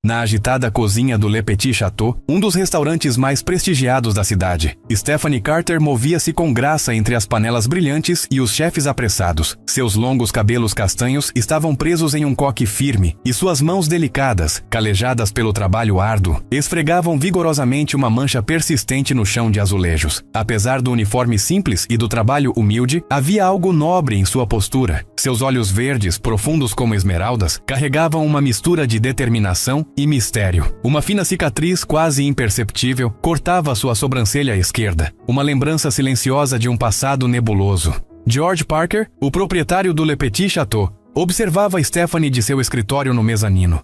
Na agitada cozinha do Le Petit Château, um dos restaurantes mais prestigiados da cidade, Stephanie Carter movia-se com graça entre as panelas brilhantes e os chefes apressados. Seus longos cabelos castanhos estavam presos em um coque firme e suas mãos delicadas, calejadas pelo trabalho árduo, esfregavam vigorosamente uma mancha persistente no chão de azulejos. Apesar do uniforme simples e do trabalho humilde, havia algo nobre em sua postura. Seus olhos verdes, profundos como esmeraldas, carregavam uma mistura de determinação e mistério. Uma fina cicatriz quase imperceptível cortava sua sobrancelha esquerda, uma lembrança silenciosa de um passado nebuloso. George Parker, o proprietário do Le Petit Château, observava Stephanie de seu escritório no mezanino.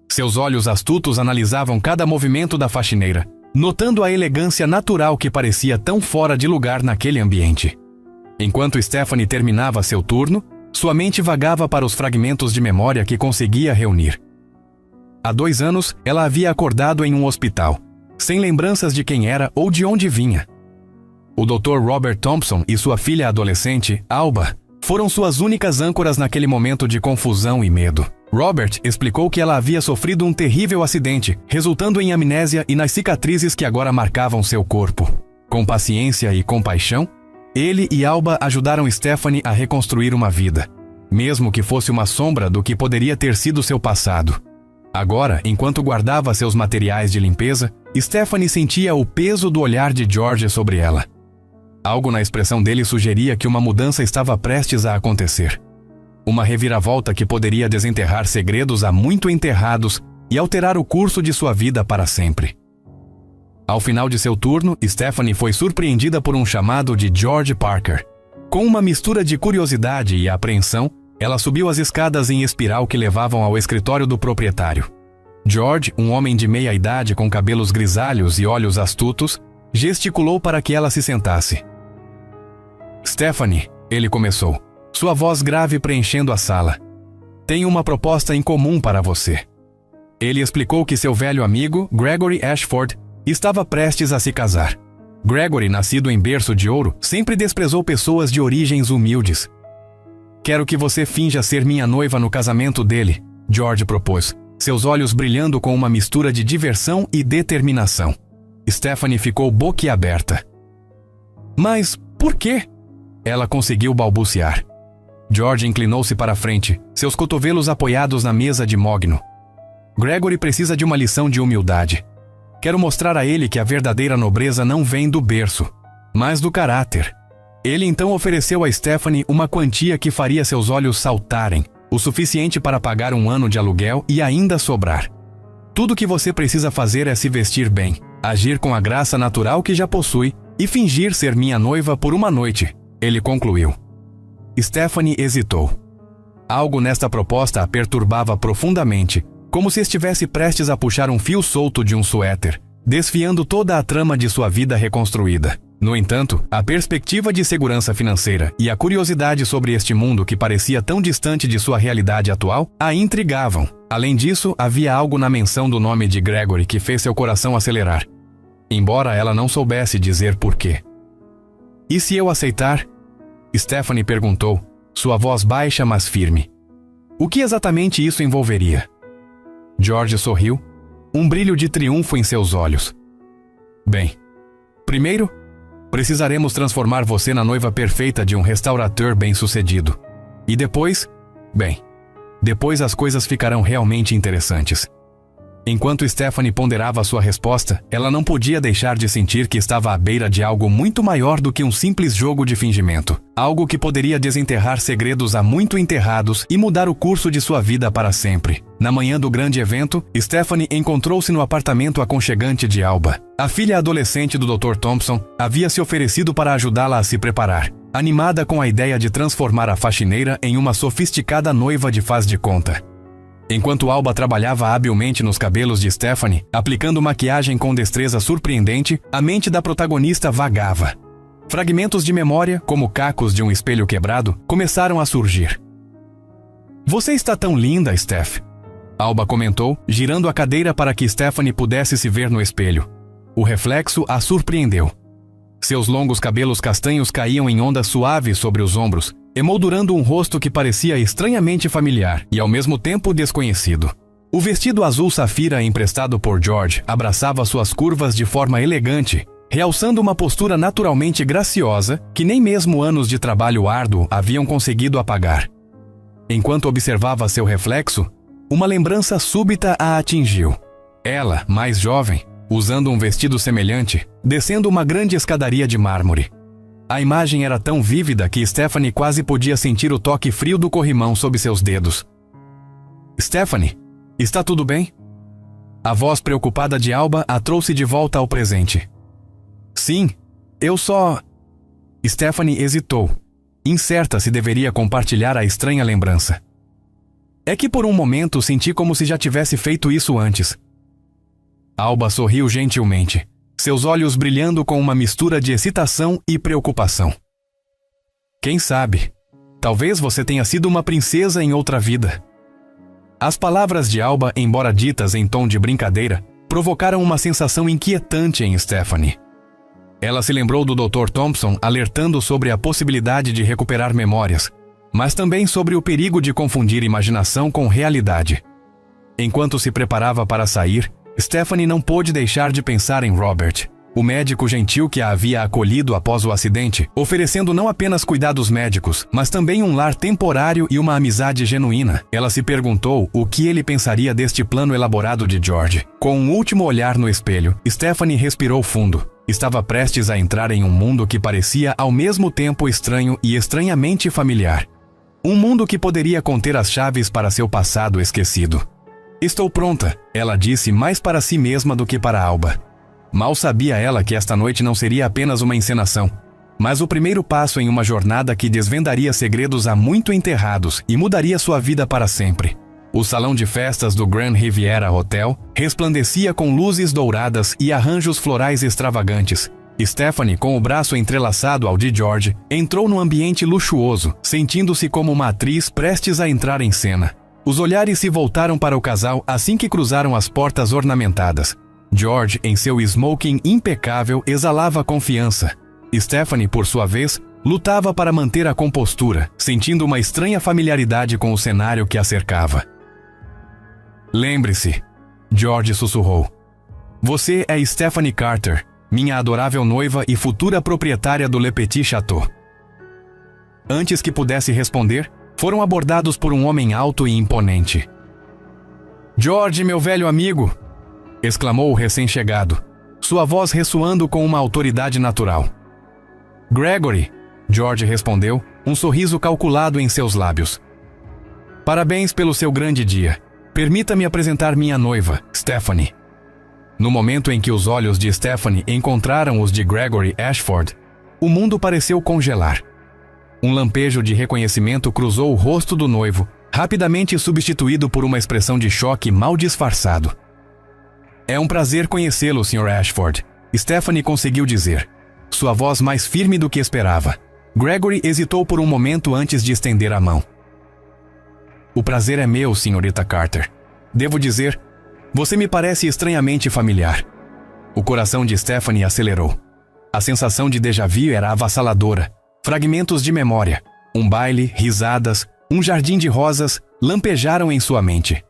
Seus olhos astutos analisavam cada movimento da faxineira, notando a elegância natural que parecia tão fora de lugar naquele ambiente. Enquanto Stephanie terminava seu turno, sua mente vagava para os fragmentos de memória que conseguia reunir. Há 2 anos, ela havia acordado em um hospital, sem lembranças de quem era ou de onde vinha. O Dr. Robert Thompson e sua filha adolescente, Alba, foram suas únicas âncoras naquele momento de confusão e medo. Robert explicou que ela havia sofrido um terrível acidente, resultando em amnésia e nas cicatrizes que agora marcavam seu corpo. Com paciência e compaixão, ele e Alba ajudaram Stephanie a reconstruir uma vida, mesmo que fosse uma sombra do que poderia ter sido seu passado. Agora, enquanto guardava seus materiais de limpeza, Stephanie sentia o peso do olhar de George sobre ela. Algo na expressão dele sugeria que uma mudança estava prestes a acontecer. Uma reviravolta que poderia desenterrar segredos há muito enterrados e alterar o curso de sua vida para sempre. Ao final de seu turno, Stephanie foi surpreendida por um chamado de George Parker. Com uma mistura de curiosidade e apreensão, ela subiu as escadas em espiral que levavam ao escritório do proprietário. George, um homem de meia idade com cabelos grisalhos e olhos astutos, gesticulou para que ela se sentasse. Stephanie, ele começou, sua voz grave preenchendo a sala. Tenho uma proposta em comum para você. Ele explicou que seu velho amigo, Gregory Ashford, estava prestes a se casar. Gregory, nascido em berço de ouro, sempre desprezou pessoas de origens humildes. Quero que você finja ser minha noiva no casamento dele, George propôs, seus olhos brilhando com uma mistura de diversão e determinação. Stephanie ficou boquiaberta. Mas por quê? Ela conseguiu balbuciar. George inclinou-se para a frente, seus cotovelos apoiados na mesa de mogno. Gregory precisa de uma lição de humildade. Quero mostrar a ele que a verdadeira nobreza não vem do berço, mas do caráter. Ele então ofereceu a Stephanie uma quantia que faria seus olhos saltarem, o suficiente para pagar 1 ano de aluguel e ainda sobrar. Tudo o que você precisa fazer é se vestir bem, agir com a graça natural que já possui e fingir ser minha noiva por uma noite, ele concluiu. Stephanie hesitou. Algo nesta proposta a perturbava profundamente, como se estivesse prestes a puxar um fio solto de um suéter, desfiando toda a trama de sua vida reconstruída. No entanto, a perspectiva de segurança financeira e a curiosidade sobre este mundo que parecia tão distante de sua realidade atual a intrigavam. Além disso, havia algo na menção do nome de Gregory que fez seu coração acelerar, embora ela não soubesse dizer porquê. E se eu aceitar? Stephanie perguntou, sua voz baixa mas firme. O que exatamente isso envolveria? George sorriu, um brilho de triunfo em seus olhos. Bem, primeiro, precisaremos transformar você na noiva perfeita de um restaurateur bem-sucedido. E depois, depois as coisas ficarão realmente interessantes. Enquanto Stephanie ponderava sua resposta, ela não podia deixar de sentir que estava à beira de algo muito maior do que um simples jogo de fingimento. Algo que poderia desenterrar segredos há muito enterrados e mudar o curso de sua vida para sempre. Na manhã do grande evento, Stephanie encontrou-se no apartamento aconchegante de Alba. A filha adolescente do Dr. Thompson havia se oferecido para ajudá-la a se preparar, animada com a ideia de transformar a faxineira em uma sofisticada noiva de faz de conta. Enquanto Alba trabalhava habilmente nos cabelos de Stephanie, aplicando maquiagem com destreza surpreendente, a mente da protagonista vagava. Fragmentos de memória, como cacos de um espelho quebrado, começaram a surgir. Você está tão linda, Steph, Alba comentou, girando a cadeira para que Stephanie pudesse se ver no espelho. O reflexo a surpreendeu. Seus longos cabelos castanhos caíam em ondas suaves sobre os ombros, emoldurando um rosto que parecia estranhamente familiar e ao mesmo tempo desconhecido. O vestido azul safira emprestado por George abraçava suas curvas de forma elegante, realçando uma postura naturalmente graciosa que nem mesmo anos de trabalho árduo haviam conseguido apagar. Enquanto observava seu reflexo, uma lembrança súbita a atingiu. Ela, mais jovem, usando um vestido semelhante, descendo uma grande escadaria de mármore. A imagem era tão vívida que Stephanie quase podia sentir o toque frio do corrimão sob seus dedos. Stephanie, está tudo bem? A voz preocupada de Alba a trouxe de volta ao presente. Sim, eu só... Stephanie hesitou, incerta se deveria compartilhar a estranha lembrança. É que por um momento senti como se já tivesse feito isso antes. Alba sorriu gentilmente, seus olhos brilhando com uma mistura de excitação e preocupação. Quem sabe? Talvez você tenha sido uma princesa em outra vida. As palavras de Alba, embora ditas em tom de brincadeira, provocaram uma sensação inquietante em Stephanie. Ela se lembrou do Dr. Thompson alertando sobre a possibilidade de recuperar memórias, mas também sobre o perigo de confundir imaginação com realidade. Enquanto se preparava para sair, Stephanie não pôde deixar de pensar em Robert, o médico gentil que a havia acolhido após o acidente, oferecendo não apenas cuidados médicos, mas também um lar temporário e uma amizade genuína. Ela se perguntou o que ele pensaria deste plano elaborado de George. Com um último olhar no espelho, Stephanie respirou fundo. Estava prestes a entrar em um mundo que parecia ao mesmo tempo estranho e estranhamente familiar. Um mundo que poderia conter as chaves para seu passado esquecido. Estou pronta, ela disse mais para si mesma do que para Alba. Mal sabia ela que esta noite não seria apenas uma encenação, mas o primeiro passo em uma jornada que desvendaria segredos há muito enterrados e mudaria sua vida para sempre. O salão de festas do Grand Riviera Hotel resplandecia com luzes douradas e arranjos florais extravagantes. Stephanie, com o braço entrelaçado ao de George, entrou num ambiente luxuoso, sentindo-se como uma atriz prestes a entrar em cena. Os olhares se voltaram para o casal assim que cruzaram as portas ornamentadas. George, em seu smoking impecável, exalava confiança. Stephanie, por sua vez, lutava para manter a compostura, sentindo uma estranha familiaridade com o cenário que a cercava. Lembre-se, George sussurrou. Você é Stephanie Carter, minha adorável noiva e futura proprietária do Le Petit Château. Antes que pudesse responder, foram abordados por um homem alto e imponente. George, meu velho amigo! Exclamou o recém-chegado, sua voz ressoando com uma autoridade natural. Gregory, George respondeu, um sorriso calculado em seus lábios. Parabéns pelo seu grande dia. Permita-me apresentar minha noiva, Stephanie. No momento em que os olhos de Stephanie encontraram os de Gregory Ashford, o mundo pareceu congelar. Um lampejo de reconhecimento cruzou o rosto do noivo, rapidamente substituído por uma expressão de choque mal disfarçado. É um prazer conhecê-lo, Sr. Ashford, Stephanie conseguiu dizer, sua voz mais firme do que esperava. Gregory hesitou por um momento antes de estender a mão. O prazer é meu, Srta. Carter. Devo dizer, você me parece estranhamente familiar. O coração de Stephanie acelerou. A sensação de déjà-vu era avassaladora. Fragmentos de memória, um baile, risadas, um jardim de rosas lampejaram em sua mente.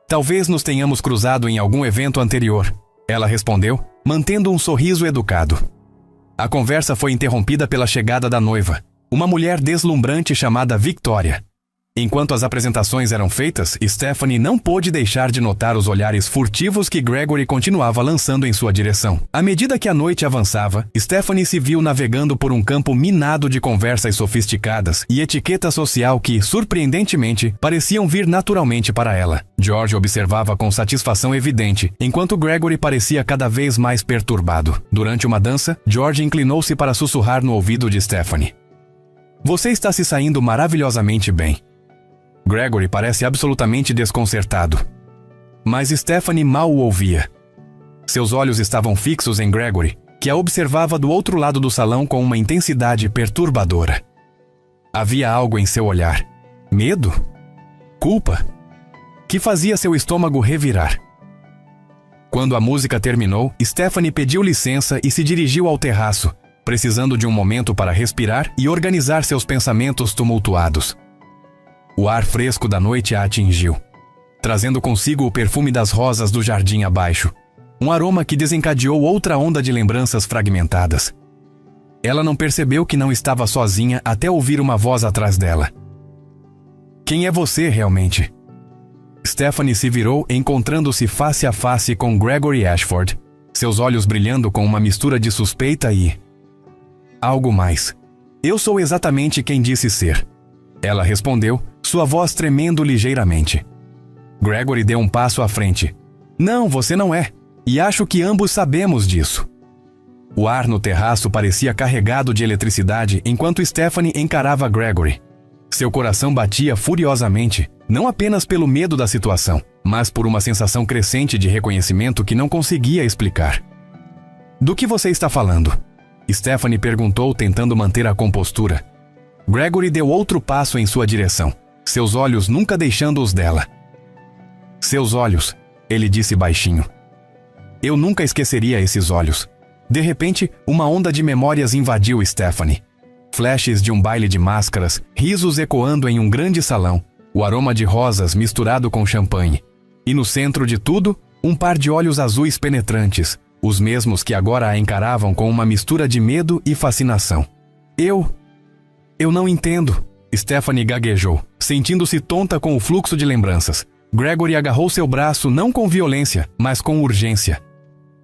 Talvez nos tenhamos cruzado em algum evento anterior, ela respondeu, mantendo um sorriso educado. A conversa foi interrompida pela chegada da noiva, uma mulher deslumbrante chamada Victoria. Enquanto as apresentações eram feitas, Stephanie não pôde deixar de notar os olhares furtivos que Gregory continuava lançando em sua direção. À medida que a noite avançava, Stephanie se viu navegando por um campo minado de conversas sofisticadas e etiqueta social que, surpreendentemente, pareciam vir naturalmente para ela. George observava com satisfação evidente, enquanto Gregory parecia cada vez mais perturbado. Durante uma dança, George inclinou-se para sussurrar no ouvido de Stephanie. Você está se saindo maravilhosamente bem. Gregory parece absolutamente desconcertado. Mas Stephanie mal o ouvia. Seus olhos estavam fixos em Gregory, que a observava do outro lado do salão com uma intensidade perturbadora. Havia algo em seu olhar. Medo? Culpa? Que fazia seu estômago revirar. Quando a música terminou, Stephanie pediu licença e se dirigiu ao terraço, precisando de um momento para respirar e organizar seus pensamentos tumultuados. O ar fresco da noite a atingiu. trazendo consigo o perfume das rosas do jardim abaixo, um aroma que desencadeou outra onda de lembranças fragmentadas. Ela não percebeu que não estava sozinha até ouvir uma voz atrás dela. Quem é você realmente? Stephanie se virou, encontrando-se face a face com Gregory Ashford, seus olhos brilhando com uma mistura de suspeita e algo mais. Eu sou exatamente quem disse ser. Ela respondeu, sua voz tremendo ligeiramente. Gregory deu um passo à frente. Não, você não é. E acho que ambos sabemos disso. O ar no terraço parecia carregado de eletricidade enquanto Stephanie encarava Gregory. Seu coração batia furiosamente, não apenas pelo medo da situação, mas por uma sensação crescente de reconhecimento que não conseguia explicar. Do que você está falando? Stephanie perguntou, tentando manter a compostura. Gregory deu outro passo em sua direção, seus olhos nunca deixando os dela. Seus olhos, ele disse baixinho. Eu nunca esqueceria esses olhos. De repente, uma onda de memórias invadiu Stephanie. Flashes de um baile de máscaras, risos ecoando em um grande salão, o aroma de rosas misturado com champanhe. E no centro de tudo, um par de olhos azuis penetrantes, os mesmos que agora a encaravam com uma mistura de medo e fascinação. Eu não entendo, Stephanie gaguejou, sentindo-se tonta com o fluxo de lembranças. Gregory agarrou seu braço não com violência, mas com urgência.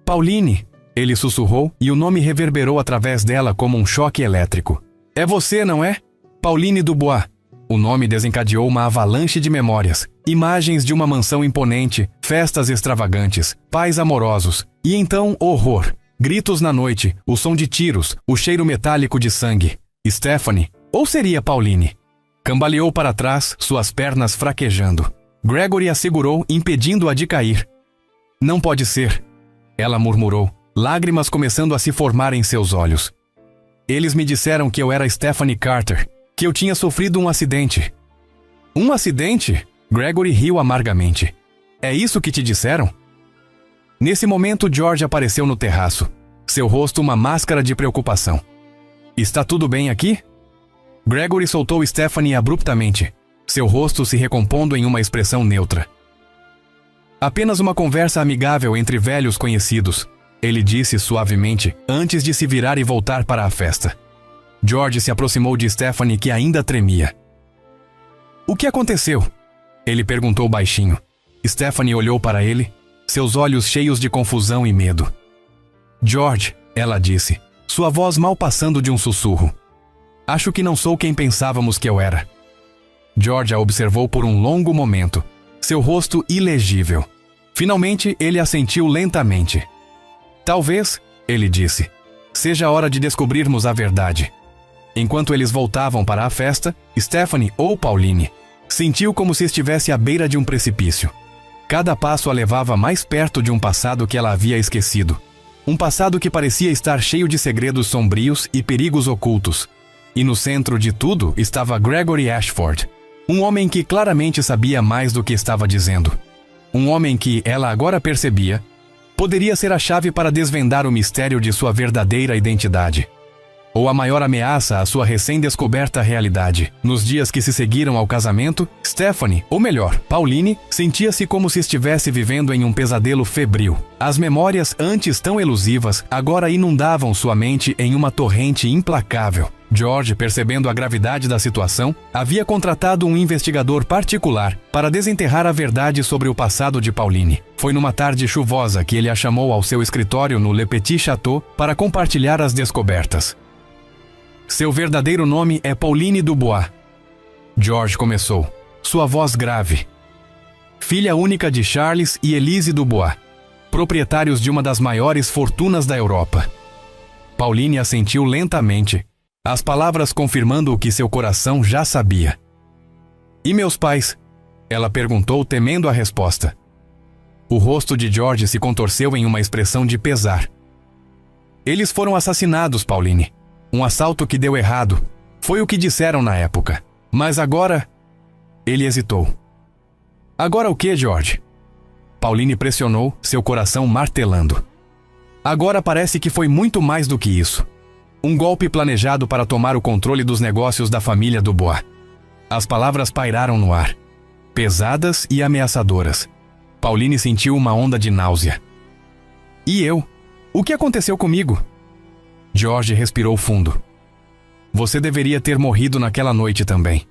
Pauline, ele sussurrou e o nome reverberou através dela como um choque elétrico. É você, não é? Pauline Dubois. O nome desencadeou uma avalanche de memórias, imagens de uma mansão imponente, festas extravagantes, pais amorosos, e então horror. Gritos na noite, o som de tiros, o cheiro metálico de sangue. Stephanie, ou seria Pauline? Cambaleou para trás, suas pernas fraquejando. Gregory a segurou, impedindo-a de cair. Não pode ser, ela murmurou, lágrimas começando a se formar em seus olhos. Eles me disseram que eu era Stephanie Carter, que eu tinha sofrido um acidente. Um acidente? Gregory riu amargamente. É isso que te disseram? Nesse momento, George apareceu no terraço, seu rosto uma máscara de preocupação. Está tudo bem aqui? Gregory soltou Stephanie abruptamente, seu rosto se recompondo em uma expressão neutra. Apenas uma conversa amigável entre velhos conhecidos, ele disse suavemente, antes de se virar e voltar para a festa. George se aproximou de Stephanie, que ainda tremia. O que aconteceu? Ele perguntou baixinho. Stephanie olhou para ele, seus olhos cheios de confusão e medo. George, ela disse, sua voz mal passando de um sussurro. Acho que não sou quem pensávamos que eu era. George a observou por um longo momento, seu rosto ilegível. Finalmente, ele assentiu lentamente. Talvez, ele disse, seja a hora de descobrirmos a verdade. Enquanto eles voltavam para a festa, Stephanie, ou Pauline, sentiu como se estivesse à beira de um precipício. Cada passo a levava mais perto de um passado que ela havia esquecido. Um passado que parecia estar cheio de segredos sombrios e perigos ocultos. E no centro de tudo estava Gregory Ashford, um homem que claramente sabia mais do que estava dizendo. Um homem que, ela agora percebia, poderia ser a chave para desvendar o mistério de sua verdadeira identidade. Ou a maior ameaça à sua recém-descoberta realidade. Nos dias que se seguiram ao casamento, Stephanie, ou melhor, Pauline, sentia-se como se estivesse vivendo em um pesadelo febril. As memórias, antes tão elusivas, agora inundavam sua mente em uma torrente implacável. George, percebendo a gravidade da situação, havia contratado um investigador particular para desenterrar a verdade sobre o passado de Pauline. Foi numa tarde chuvosa que ele a chamou ao seu escritório no Le Petit Château para compartilhar as descobertas. Seu verdadeiro nome é Pauline Dubois. George começou, sua voz grave. Filha única de Charles e Elise Dubois, proprietários de uma das maiores fortunas da Europa. Pauline assentiu lentamente, as palavras confirmando o que seu coração já sabia. E meus pais? Ela perguntou, temendo a resposta. O rosto de George se contorceu em uma expressão de pesar. Eles foram assassinados, Pauline. Um assalto que deu errado. Foi o que disseram na época. Mas agora... Ele hesitou. Agora o que, George? Pauline pressionou, seu coração martelando. Agora parece que foi muito mais do que isso. Um golpe planejado para tomar o controle dos negócios da família Dubois. As palavras pairaram no ar. pesadas e ameaçadoras. Pauline sentiu uma onda de náusea. E eu? O que aconteceu comigo? George respirou fundo. Você deveria ter morrido naquela noite também.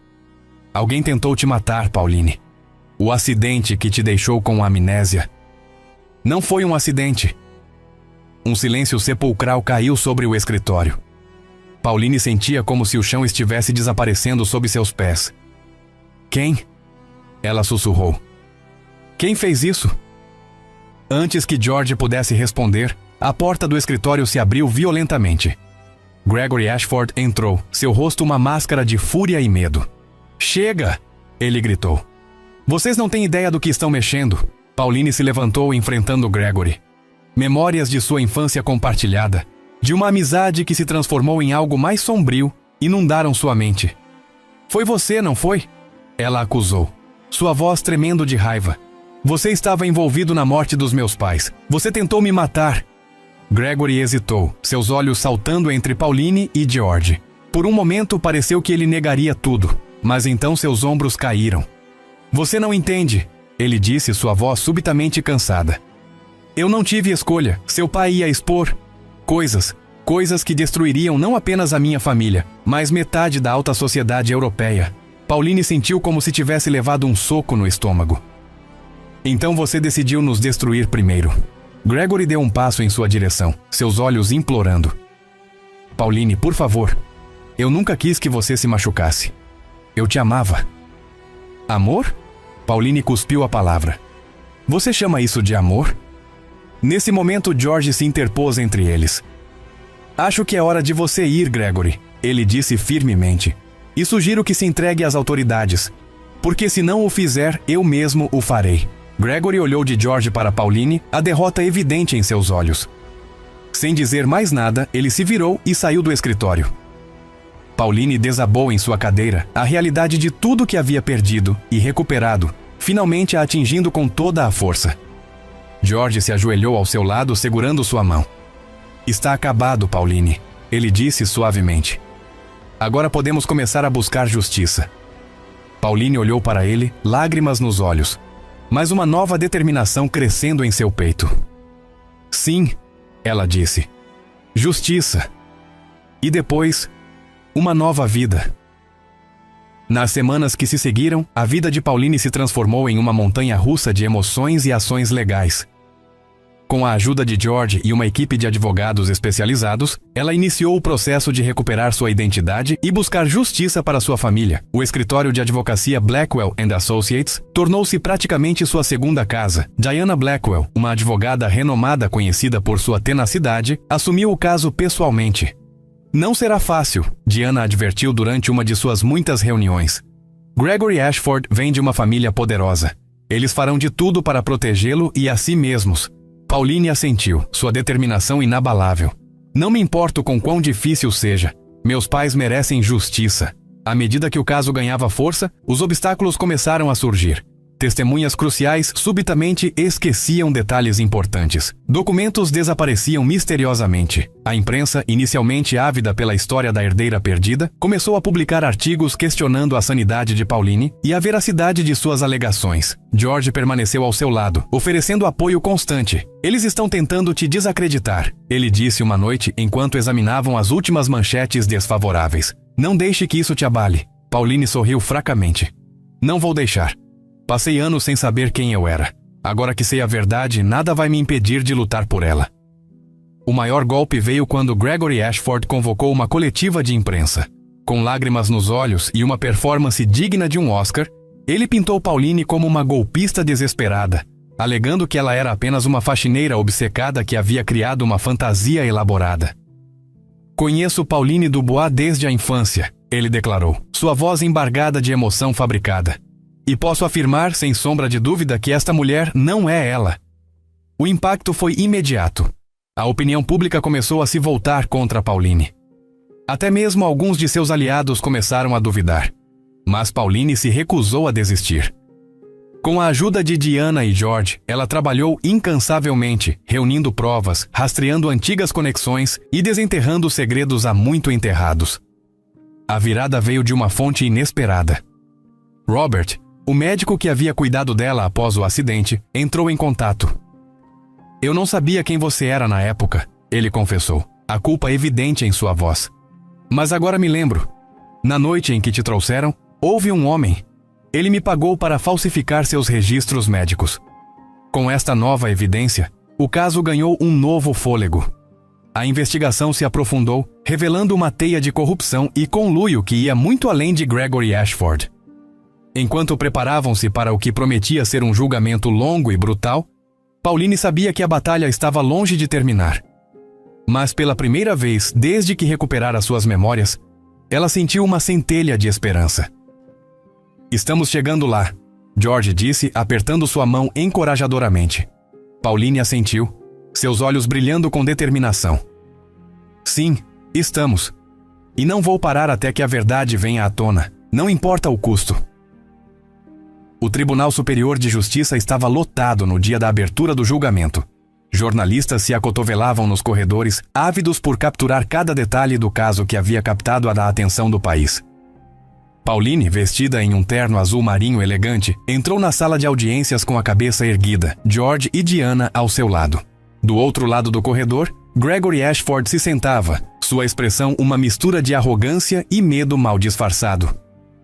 Alguém tentou te matar, Pauline. O acidente que te deixou com amnésia. Não foi um acidente. Um silêncio sepulcral caiu sobre o escritório. Pauline sentia como se o chão estivesse desaparecendo sob seus pés. Quem? Ela sussurrou. Quem fez isso? Antes que George pudesse responder, a porta do escritório se abriu violentamente. Gregory Ashford entrou, seu rosto uma máscara de fúria e medo. Chega! Ele gritou. Vocês não têm ideia do que estão mexendo. Pauline se levantou enfrentando Gregory. Memórias de sua infância compartilhada, de uma amizade que se transformou em algo mais sombrio, inundaram sua mente. Foi você, não foi? Ela acusou, sua voz tremendo de raiva. Você estava envolvido na morte dos meus pais. Você tentou me matar. Gregory hesitou, seus olhos saltando entre Pauline e George. Por um momento pareceu que ele negaria tudo, mas então seus ombros caíram. Você não entende, ele disse, sua voz subitamente cansada. Eu não tive escolha. Seu pai ia expor coisas que destruiriam não apenas a minha família, mas metade da alta sociedade europeia. Pauline sentiu como se tivesse levado um soco no estômago. Então você decidiu nos destruir primeiro. Gregory deu um passo em sua direção, seus olhos implorando. Pauline, por favor. Eu nunca quis que você se machucasse. Eu te amava. Amor? Pauline cuspiu a palavra. Você chama isso de amor? Nesse momento, George se interpôs entre eles. Acho que é hora de você ir, Gregory, ele disse firmemente. E sugiro que se entregue às autoridades, porque se não o fizer, eu mesmo o farei. Gregory olhou de George para Pauline, a derrota evidente em seus olhos. Sem dizer mais nada, ele se virou e saiu do escritório. Pauline desabou em sua cadeira, a realidade de tudo que havia perdido e recuperado, finalmente a atingindo com toda a força. George se ajoelhou ao seu lado, segurando sua mão. Está acabado, Pauline, ele disse suavemente. Agora podemos começar a buscar justiça. Pauline olhou para ele, lágrimas nos olhos, mas uma nova determinação crescendo em seu peito. Sim, ela disse. Justiça. E depois, uma nova vida. Nas semanas que se seguiram, a vida de Pauline se transformou em uma montanha-russa de emoções e ações legais. Com a ajuda de George e uma equipe de advogados especializados, ela iniciou o processo de recuperar sua identidade e buscar justiça para sua família. O escritório de advocacia Blackwell & Associates tornou-se praticamente sua segunda casa. Diana Blackwell, uma advogada renomada conhecida por sua tenacidade, assumiu o caso pessoalmente. Não será fácil, Diana advertiu durante uma de suas muitas reuniões. Gregory Ashford vem de uma família poderosa. Eles farão de tudo para protegê-lo e a si mesmos. Pauline assentiu, sua determinação inabalável. Não me importo com quão difícil seja. Meus pais merecem justiça. À medida que o caso ganhava força, os obstáculos começaram a surgir. Testemunhas cruciais subitamente esqueciam detalhes importantes. Documentos desapareciam misteriosamente. A imprensa, inicialmente ávida pela história da herdeira perdida, começou a publicar artigos questionando a sanidade de Pauline e a veracidade de suas alegações. George permaneceu ao seu lado, oferecendo apoio constante. Eles estão tentando te desacreditar, ele disse uma noite enquanto examinavam as últimas manchetes desfavoráveis. Não deixe que isso te abale. Pauline sorriu fracamente. Não vou deixar. Passei anos sem saber quem eu era. Agora que sei a verdade, nada vai me impedir de lutar por ela. O maior golpe veio quando Gregory Ashford convocou uma coletiva de imprensa. Com lágrimas nos olhos e uma performance digna de um Oscar, ele pintou Pauline como uma golpista desesperada, alegando que ela era apenas uma faxineira obcecada que havia criado uma fantasia elaborada. Conheço Pauline Dubois desde a infância, ele declarou, sua voz embargada de emoção fabricada. E posso afirmar, sem sombra de dúvida, que esta mulher não é ela. O impacto foi imediato. A opinião pública começou a se voltar contra Pauline. Até mesmo alguns de seus aliados começaram a duvidar. Mas Pauline se recusou a desistir. Com a ajuda de Diana e George, ela trabalhou incansavelmente, reunindo provas, rastreando antigas conexões e desenterrando segredos há muito enterrados. A virada veio de uma fonte inesperada. Robert, O médico que havia cuidado dela após o acidente entrou em contato. Eu não sabia quem você era na época, ele confessou, a culpa evidente em sua voz. Mas agora me lembro. Na noite em que te trouxeram, houve um homem. Ele me pagou para falsificar seus registros médicos. Com esta nova evidência, o caso ganhou um novo fôlego. A investigação se aprofundou, revelando uma teia de corrupção e conluio que ia muito além de Gregory Ashford. Enquanto preparavam-se para o que prometia ser um julgamento longo e brutal, Pauline sabia que a batalha estava longe de terminar. Mas pela primeira vez desde que recuperara suas memórias, ela sentiu uma centelha de esperança. Estamos chegando lá, George disse, apertando sua mão encorajadoramente. Pauline assentiu, seus olhos brilhando com determinação. Sim, estamos. E não vou parar até que a verdade venha à tona, não importa o custo. O Tribunal Superior de Justiça estava lotado no dia da abertura do julgamento. Jornalistas se acotovelavam nos corredores, ávidos por capturar cada detalhe do caso que havia captado a atenção do país. Pauline, vestida em um terno azul marinho elegante, entrou na sala de audiências com a cabeça erguida, George e Diana ao seu lado. Do outro lado do corredor, Gregory Ashford se sentava, sua expressão uma mistura de arrogância e medo mal disfarçado.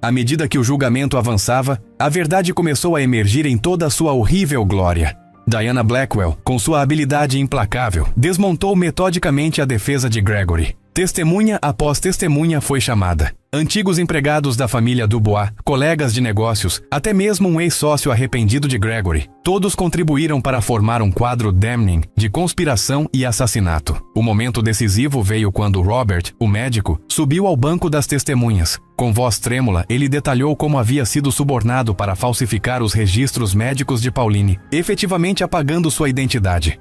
À medida que o julgamento avançava, a verdade começou a emergir em toda a sua horrível glória. Diana Blackwell, com sua habilidade implacável, desmontou metodicamente a defesa de Gregory. Testemunha após testemunha foi chamada. Antigos empregados da família Dubois, colegas de negócios, até mesmo um ex-sócio arrependido de Gregory, todos contribuíram para formar um quadro damning de conspiração e assassinato. O momento decisivo veio quando Robert, o médico, subiu ao banco das testemunhas. Com voz trêmula, ele detalhou como havia sido subornado para falsificar os registros médicos de Pauline, efetivamente apagando sua identidade.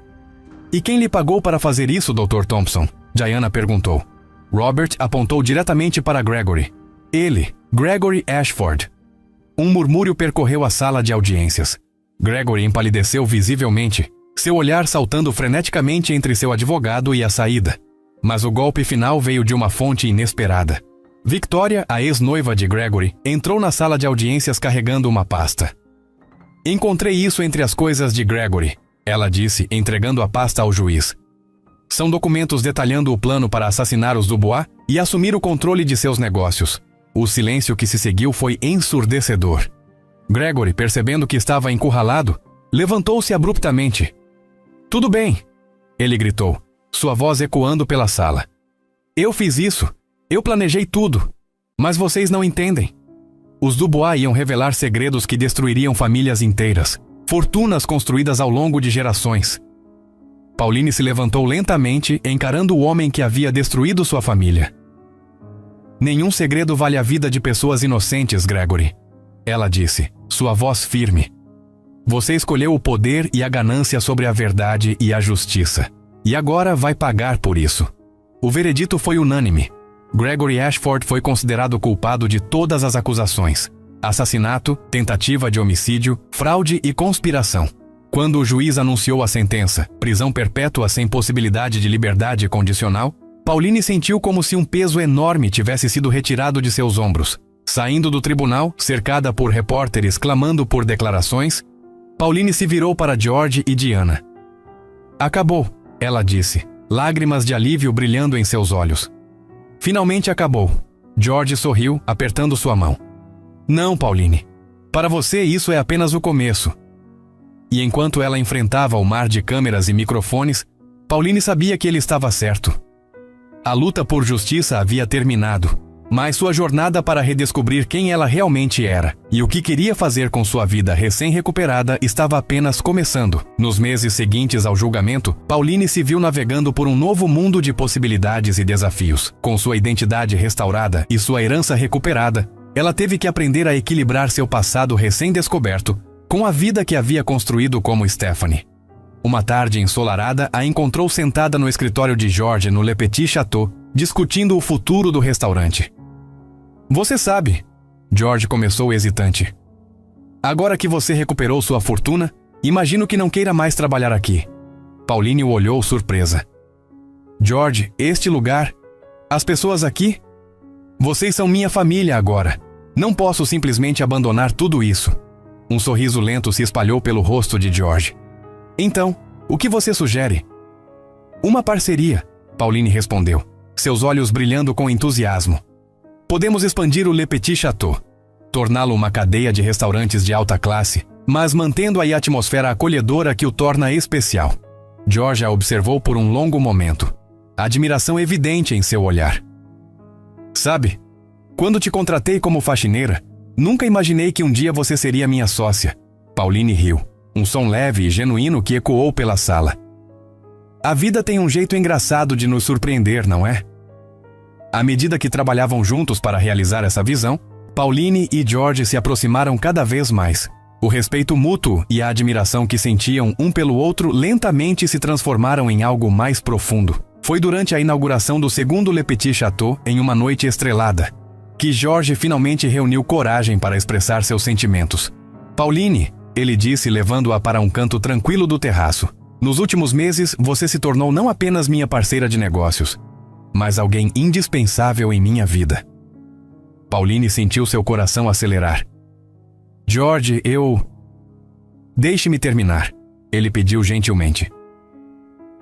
E quem lhe pagou para fazer isso, Dr. Thompson? Diana perguntou. Robert apontou diretamente para Gregory. Ele, Gregory Ashford. Um murmúrio percorreu a sala de audiências. Gregory empalideceu visivelmente, seu olhar saltando freneticamente entre seu advogado e a saída. Mas o golpe final veio de uma fonte inesperada. Victoria, a ex-noiva de Gregory, entrou na sala de audiências carregando uma pasta. Encontrei isso entre as coisas de Gregory, ela disse, entregando a pasta ao juiz. São documentos detalhando o plano para assassinar os Dubois e assumir o controle de seus negócios. O silêncio que se seguiu foi ensurdecedor. Gregory, percebendo que estava encurralado, levantou-se abruptamente. Tudo bem, ele gritou, sua voz ecoando pela sala. Eu fiz isso. Eu planejei tudo. Mas vocês não entendem. Os Dubois iam revelar segredos que destruiriam famílias inteiras, fortunas construídas ao longo de gerações. Pauline se levantou lentamente, encarando o homem que havia destruído sua família. Nenhum segredo vale a vida de pessoas inocentes, Gregory. Ela disse, sua voz firme. Você escolheu o poder e a ganância sobre a verdade e a justiça. E agora vai pagar por isso. O veredito foi unânime. Gregory Ashford foi considerado culpado de todas as acusações: assassinato, tentativa de homicídio, fraude e conspiração. Quando o juiz anunciou a sentença, prisão perpétua sem possibilidade de liberdade condicional, Pauline sentiu como se um peso enorme tivesse sido retirado de seus ombros. Saindo do tribunal, cercada por repórteres clamando por declarações, Pauline se virou para George e Diana. Acabou, ela disse, lágrimas de alívio brilhando em seus olhos. Finalmente acabou. George sorriu, apertando sua mão. Não, Pauline. Para você isso é apenas o começo. E enquanto ela enfrentava o mar de câmeras e microfones, Pauline sabia que ele estava certo. A luta por justiça havia terminado, mas sua jornada para redescobrir quem ela realmente era e o que queria fazer com sua vida recém-recuperada estava apenas começando. Nos meses seguintes ao julgamento, Pauline se viu navegando por um novo mundo de possibilidades e desafios. Com sua identidade restaurada e sua herança recuperada, ela teve que aprender a equilibrar seu passado recém-descoberto com a vida que havia construído como Stephanie. Uma tarde ensolarada, a encontrou sentada no escritório de George no Le Petit Château, discutindo o futuro do restaurante. Você sabe, George começou hesitante. Agora que você recuperou sua fortuna, imagino que não queira mais trabalhar aqui. Pauline o olhou surpresa. George, este lugar, as pessoas aqui, vocês são minha família agora. Não posso simplesmente abandonar tudo isso. Um sorriso lento se espalhou pelo rosto de George. Então, o que você sugere? Uma parceria, Pauline respondeu, seus olhos brilhando com entusiasmo. Podemos expandir o Le Petit Château, torná-lo uma cadeia de restaurantes de alta classe, mas mantendo a atmosfera acolhedora que o torna especial. George a observou por um longo momento, admiração evidente em seu olhar. Sabe, quando te contratei como faxineira, nunca imaginei que um dia você seria minha sócia. Pauline riu, um som leve e genuíno que ecoou pela sala. A vida tem um jeito engraçado de nos surpreender, não é? À medida que trabalhavam juntos para realizar essa visão, Pauline e George se aproximaram cada vez mais. O respeito mútuo e a admiração que sentiam um pelo outro lentamente se transformaram em algo mais profundo. Foi durante a inauguração do segundo Le Petit Château, em uma noite estrelada, que George finalmente reuniu coragem para expressar seus sentimentos. Pauline, ele disse levando-a para um canto tranquilo do terraço. Nos últimos meses, você se tornou não apenas minha parceira de negócios, mas alguém indispensável em minha vida. Pauline sentiu seu coração acelerar. George, Deixe-me terminar, ele pediu gentilmente.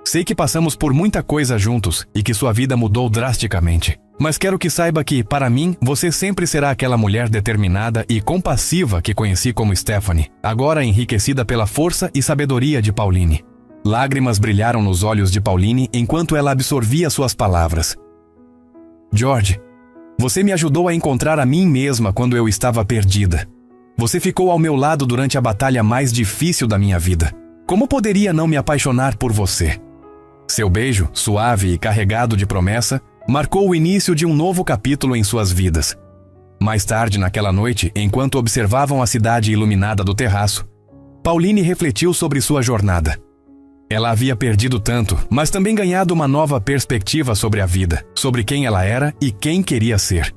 Sei que passamos por muita coisa juntos e que sua vida mudou drasticamente. Mas quero que saiba que, para mim, você sempre será aquela mulher determinada e compassiva que conheci como Stephanie, agora enriquecida pela força e sabedoria de Pauline. Lágrimas brilharam nos olhos de Pauline enquanto ela absorvia suas palavras. George, você me ajudou a encontrar a mim mesma quando eu estava perdida. Você ficou ao meu lado durante a batalha mais difícil da minha vida. Como poderia não me apaixonar por você? Seu beijo, suave e carregado de promessa, marcou o início de um novo capítulo em suas vidas. Mais tarde naquela noite, enquanto observavam a cidade iluminada do terraço, Pauline refletiu sobre sua jornada. Ela havia perdido tanto, mas também ganhado uma nova perspectiva sobre a vida, sobre quem ela era e quem queria ser.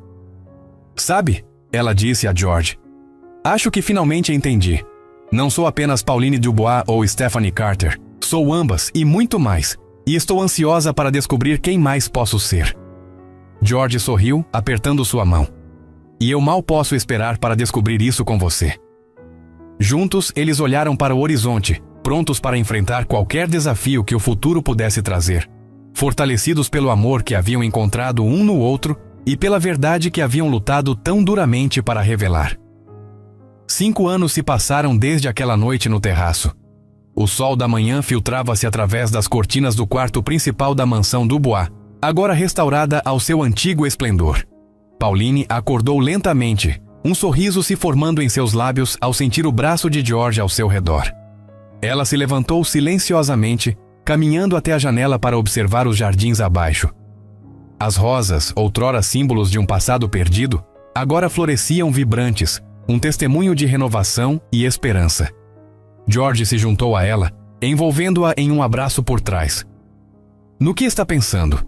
Sabe, ela disse a George, acho que finalmente entendi. Não sou apenas Pauline Dubois ou Stephanie Carter. Sou ambas e muito mais. E estou ansiosa para descobrir quem mais posso ser. George sorriu, apertando sua mão. E eu mal posso esperar para descobrir isso com você. Juntos, eles olharam para o horizonte, prontos para enfrentar qualquer desafio que o futuro pudesse trazer. Fortalecidos pelo amor que haviam encontrado um no outro e pela verdade que haviam lutado tão duramente para revelar. 5 anos se passaram desde aquela noite no terraço. O sol da manhã filtrava-se através das cortinas do quarto principal da mansão Dubois, agora restaurada ao seu antigo esplendor. Pauline acordou lentamente, um sorriso se formando em seus lábios ao sentir o braço de George ao seu redor. Ela se levantou silenciosamente, caminhando até a janela para observar os jardins abaixo. As rosas, outrora símbolos de um passado perdido, agora floresciam vibrantes, um testemunho de renovação e esperança. George se juntou a ela, envolvendo-a em um abraço por trás. No que está pensando?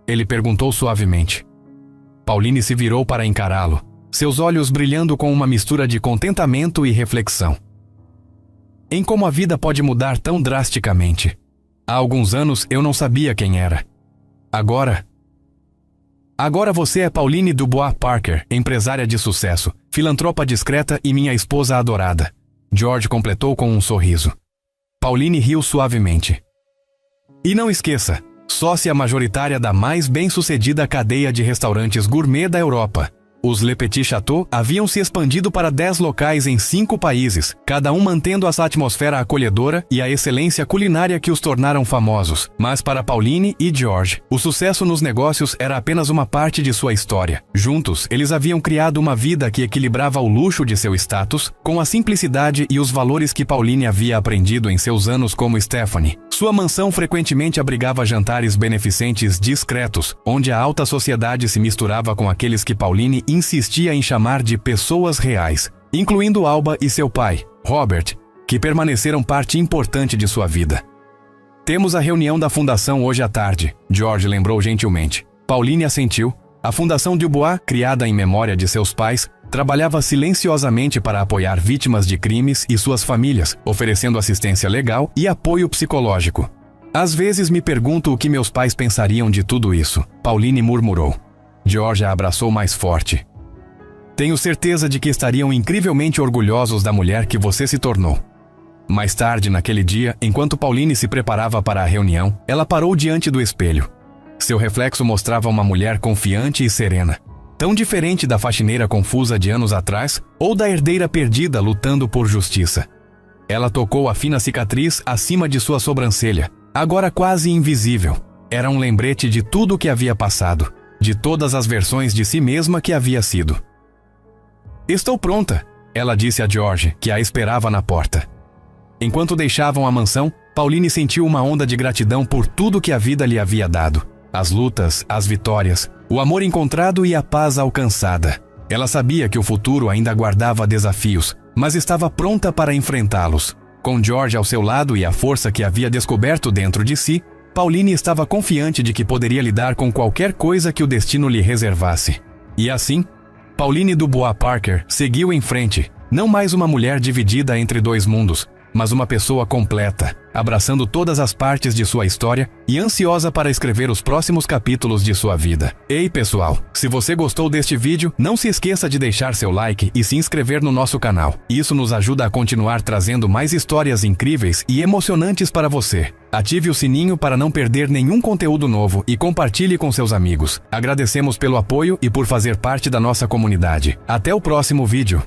Ele perguntou suavemente. Pauline se virou para encará-lo, seus olhos brilhando com uma mistura de contentamento e reflexão. Em como a vida pode mudar tão drasticamente. Há alguns anos eu não sabia quem era. Agora você é Pauline Dubois Parker, empresária de sucesso, filantropa discreta e minha esposa adorada. George completou com um sorriso. Pauline riu suavemente. E não esqueça, sócia majoritária da mais bem-sucedida cadeia de restaurantes gourmet da Europa. Os Le Petit Château haviam se expandido para 10 locais em 5 países, cada um mantendo essa atmosfera acolhedora e a excelência culinária que os tornaram famosos. Mas para Pauline e George, o sucesso nos negócios era apenas uma parte de sua história. Juntos, eles haviam criado uma vida que equilibrava o luxo de seu status com a simplicidade e os valores que Pauline havia aprendido em seus anos como Stephanie. Sua mansão frequentemente abrigava jantares beneficentes discretos, onde a alta sociedade se misturava com aqueles que Pauline insistia em chamar de pessoas reais, incluindo Alba e seu pai, Robert, que permaneceram parte importante de sua vida. Temos a reunião da fundação hoje à tarde, George lembrou gentilmente. Pauline assentiu. A Fundação Dubois, criada em memória de seus pais, trabalhava silenciosamente para apoiar vítimas de crimes e suas famílias, oferecendo assistência legal e apoio psicológico. Às vezes me pergunto o que meus pais pensariam de tudo isso, Pauline murmurou. George a abraçou mais forte. Tenho certeza de que estariam incrivelmente orgulhosos da mulher que você se tornou. Mais tarde, naquele dia, enquanto Pauline se preparava para a reunião, ela parou diante do espelho. Seu reflexo mostrava uma mulher confiante e serena, tão diferente da faxineira confusa de anos atrás ou da herdeira perdida lutando por justiça. Ela tocou a fina cicatriz acima de sua sobrancelha, agora quase invisível. Era um lembrete de tudo o que havia passado, de todas as versões de si mesma que havia sido. "Estou pronta", ela disse a George, que a esperava na porta. Enquanto deixavam a mansão, Pauline sentiu uma onda de gratidão por tudo que a vida lhe havia dado. As lutas, as vitórias, o amor encontrado e a paz alcançada. Ela sabia que o futuro ainda aguardava desafios, mas estava pronta para enfrentá-los. Com George ao seu lado e a força que havia descoberto dentro de si, Pauline estava confiante de que poderia lidar com qualquer coisa que o destino lhe reservasse. E assim, Pauline Dubois Parker seguiu em frente, não mais uma mulher dividida entre dois mundos, mas uma pessoa completa, abraçando todas as partes de sua história e ansiosa para escrever os próximos capítulos de sua vida. Ei, pessoal, se você gostou deste vídeo, não se esqueça de deixar seu like e se inscrever no nosso canal. Isso nos ajuda a continuar trazendo mais histórias incríveis e emocionantes para você. Ative o sininho para não perder nenhum conteúdo novo e compartilhe com seus amigos. Agradecemos pelo apoio e por fazer parte da nossa comunidade. Até o próximo vídeo.